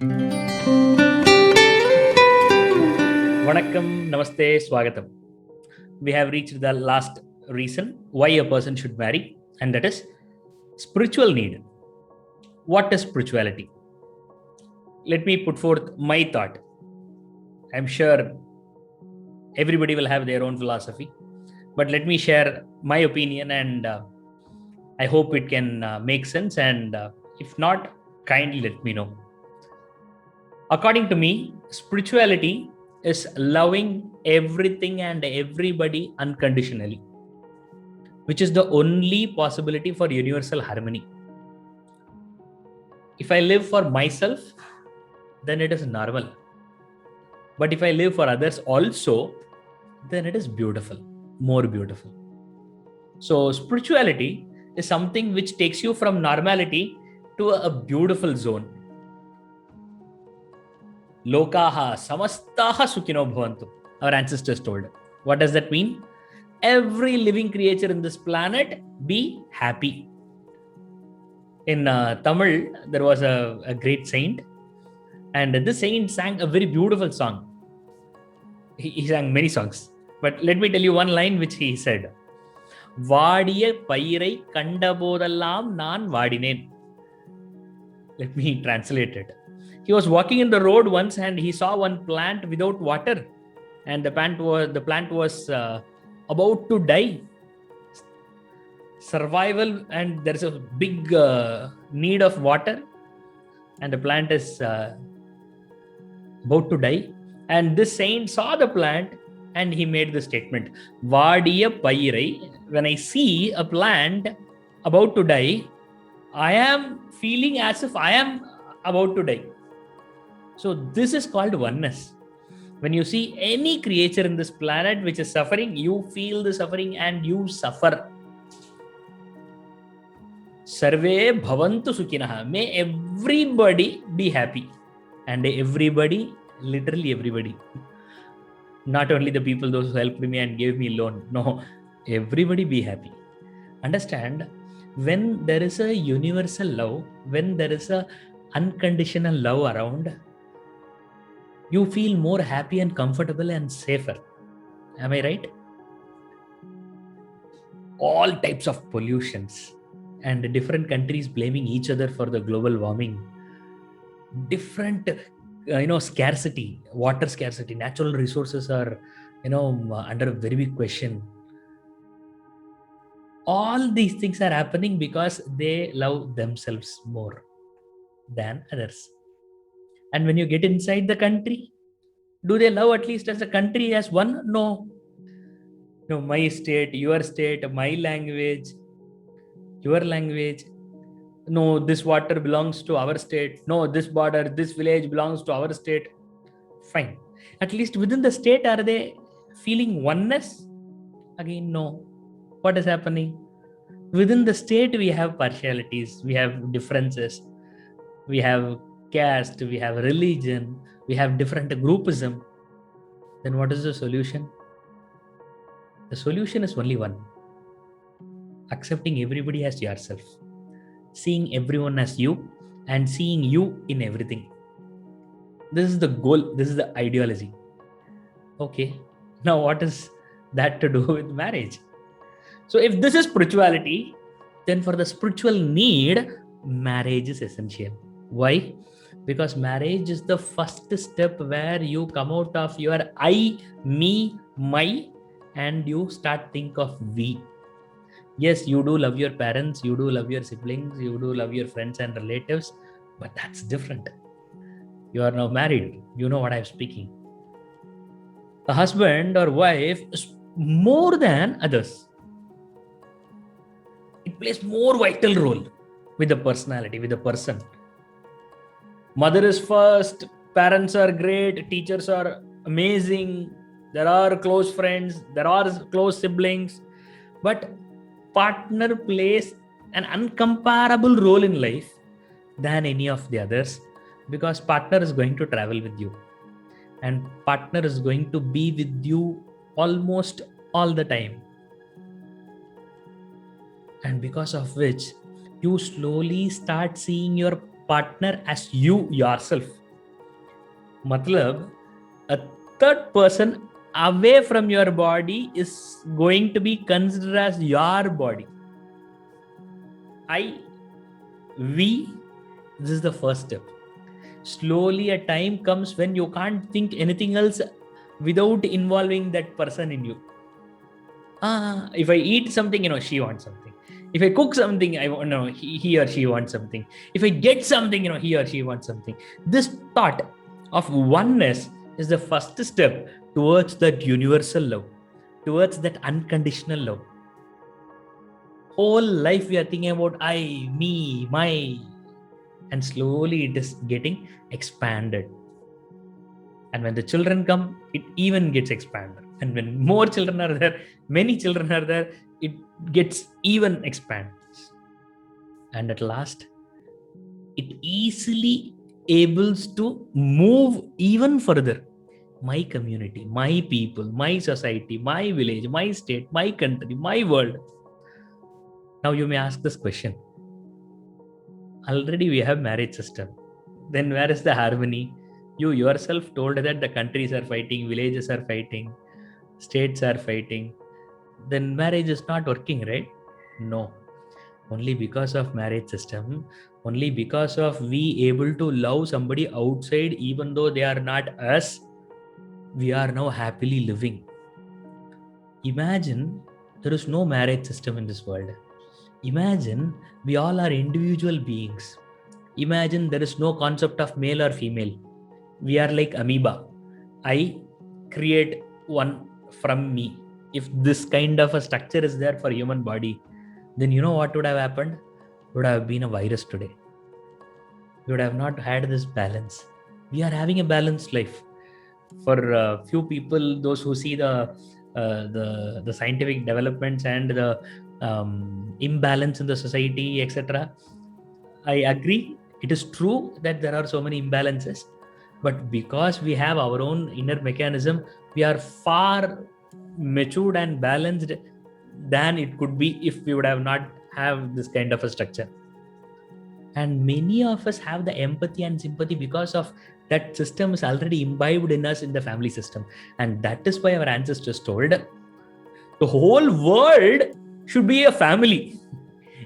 Vanakkam, Namaste, Swagatam. We have reached the last reason why a person should marry, and that is spiritual need. What is spirituality? Let me put forth my thought. I'm sure everybody will have their own philosophy, but let me share my opinion, and I hope it can make sense. And if not, kindly let me know. According to me, spirituality is loving everything and everybody unconditionally, which is the only possibility for universal harmony. If I live for myself, then it is normal. But if I live for others also, then it is beautiful, more beautiful. So, spirituality is something which takes you from normality to a beautiful zone. Lokaha samastaha sukhino bhavantu, our ancestors told. What does that mean? Every living creature in this planet be happy. In Tamil, there was a great saint, and this saint sang a very beautiful song. He sang many songs, but let me tell you one line which he said. வாடிய பயிரை கண்டபோதெல்லாம் நான் வாடினேன். Let me translate it. He was walking in the road once and he saw one plant without water, and the plant was about to die. Survival, and there is a big need of water, and the plant is about to die. And this saint saw the plant and he made the statement, Vadiya Pairai. When I see a plant about to die, I am feeling as if I am about to die. So this is called oneness. When you see any creature in this planet which is suffering, you feel the suffering and you suffer. Sarve bhavantu sukhinah. May everybody be happy. And everybody, literally everybody. Not only the people, those who helped me and gave me loan. No, everybody be happy. Understand, when there is a universal love, when there is a unconditional love around, you feel more happy and comfortable and safer. Am I right? All types of pollutions and different countries blaming each other for the global warming. Different scarcity, water scarcity, natural resources are under a very big question. All these things are happening because they love themselves more than others. And when you get inside the country, do they love at least as a country as one? No, my state, my language, your language. No, this water belongs to our state. No, this border, this village belongs to our state. Fine. At least within the state, are they feeling oneness? Again, no. What is happening? Within the state, we have partialities, we have differences, we have caste, we have religion, we have different groupism. Then what is the solution? The solution is only one. Accepting everybody as yourself. Seeing everyone as you and seeing you in everything. This is the goal. This is the ideology. Okay. Now what is that to do with marriage? So if this is spirituality, then for the spiritual need, marriage is essential. Why? Because marriage is the first step where you come out of your I, me, my, and you start think of we. Yes, you do love your parents, you do love your siblings, you do love your friends and relatives, but that's different. You are now married. You know what I'm speaking. A husband or wife is more than others. It plays more vital role with the personality, with the person. Mother is first, parents are great, teachers are amazing, there are close friends, there are close siblings, but partner plays an uncomparable role in life than any of the others, because partner is going to travel with you and partner is going to be with you almost all the time, and because of which you slowly start seeing your partner as you yourself. Matlab, a third person away from your body is going to be considered as your body. We, this is the first step. Slowly a time comes when you can't think anything else without involving that person in you. If I eat something, she wants something. If I cook something, I know he or she wants something. If I get something, he or she wants something. This thought of oneness is the first step towards that universal love, towards that unconditional love. Whole life we are thinking about I, me, my, and slowly it is getting expanded. And when the children come, it even gets expanded. And when more children are there, many children are there, it gets even expanded. And at last, it easily ables to move even further. My community, my people, my society, my village, my state, my country, my world. Now you may ask this question. Already we have marriage system. Then where is the harmony? You yourself told that the countries are fighting, villages are fighting, states are fighting. Then marriage is not working, right? No. Only because of marriage system, only because of we able to love somebody outside even though they are not us, we are now happily living. Imagine there is no marriage system in this world. Imagine we all are individual beings. Imagine there is no concept of male or female. We are like amoeba. I create one from me. If this kind of a structure is there for human body, then you know what would have happened? Would have been a virus today. We would have not had this balance. We are having a balanced life. For few people, those who see the scientific developments and the imbalance in the society, etc., I agree. It is true that there are so many imbalances, but because we have our own inner mechanism, we are far matured and balanced than it could be if we would have not have this kind of a structure. And many of us have the empathy and sympathy because of that system is already imbibed in us in the family system. And that is why our ancestors told the whole world should be a family.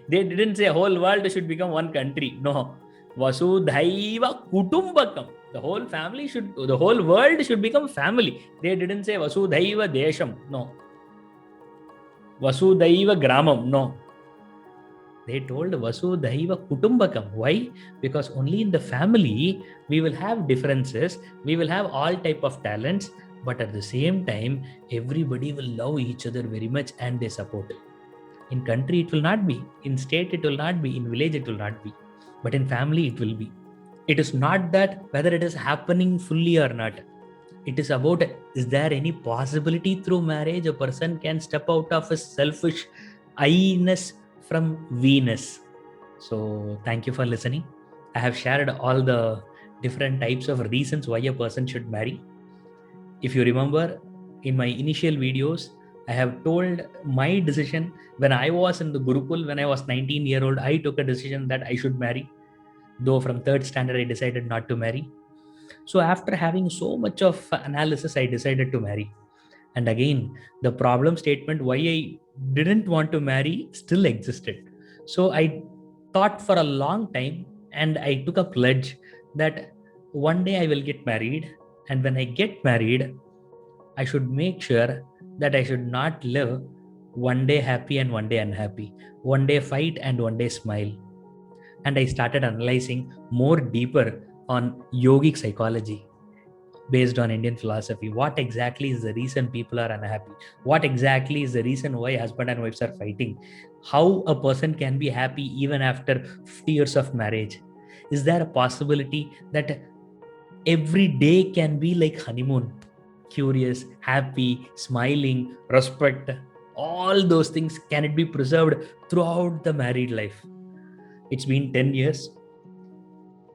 They didn't say whole world should become one country. No. Vasudhaiva Kutumbakam. The whole world should become family. They didn't say Vasudhaiva Desham. No. Vasudhaiva Gramam. No. They told Vasudhaiva Kutumbakam. Why? Because only in the family we will have differences, we will have all type of talents, but at the same time, everybody will love each other very much and they support. In country, it will not be. In state, it will not be. In village, it will not be. But in family, it will be. It is not that whether it is happening fully or not. It is about, is there any possibility through marriage a person can step out of his selfish I-ness from we-ness? So thank you for listening. I have shared all the different types of reasons why a person should marry. If you remember, in my initial videos, I have told my decision when I was in the Gurukul, when I was 19-year-old, I took a decision that I should marry. Though from 3rd standard, I decided not to marry. So after having so much of analysis, I decided to marry. And again, the problem statement why I didn't want to marry still existed. So I thought for a long time and I took a pledge that one day I will get married. And when I get married, I should make sure that I should not live one day happy and one day unhappy, one day fight and one day smile. And I started analyzing more deeper on yogic psychology based on Indian philosophy. What exactly is the reason people are unhappy? What exactly is the reason why husband and wives are fighting? How a person can be happy even after 50 years of marriage? Is there a possibility that every day can be like honeymoon? Curious, happy, smiling, respect, all those things, can it be preserved throughout the married life? It's been 10 years.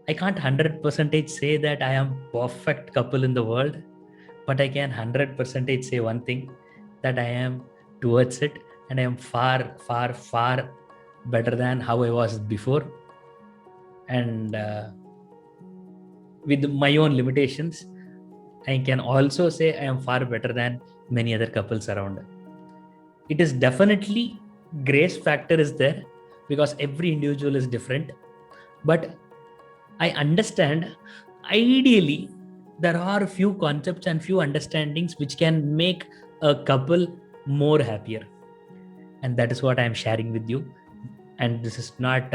I can't 100% say that I am perfect couple in the world, but I can 100% say one thing, that I am towards it and I am far, far, far better than how I was before. And with my own limitations, I can also say I am far better than many other couples around. It is definitely grace factor is there because every individual is different. But I understand ideally there are few concepts and few understandings which can make a couple more happier. And that is what I am sharing with you. And this is not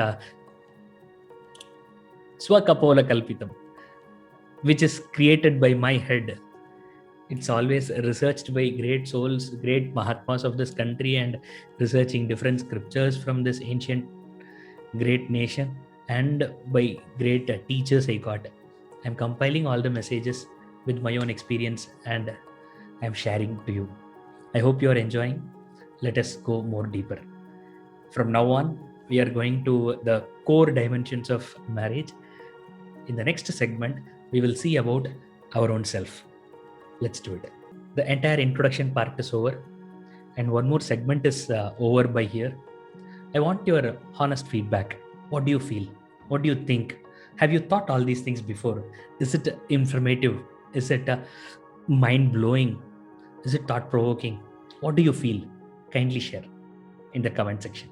Swakapola Kalpitam, which is created by my head. It's always researched by great souls, great Mahatmas of this country, and researching different scriptures from this ancient great nation and by great teachers I got. I'm compiling all the messages with my own experience and I'm sharing to you. I hope you are enjoying. Let us go more deeper. From now on, we are going to the core dimensions of marriage. In the next segment, we will see about our own self. Let's do it. The entire introduction part is over, and one more segment is over by here. I want your honest feedback. What do you feel? What do you think? Have you thought all these things before? Is it informative? Is it mind blowing? Is it thought provoking? What do you feel? Kindly share in the comment section.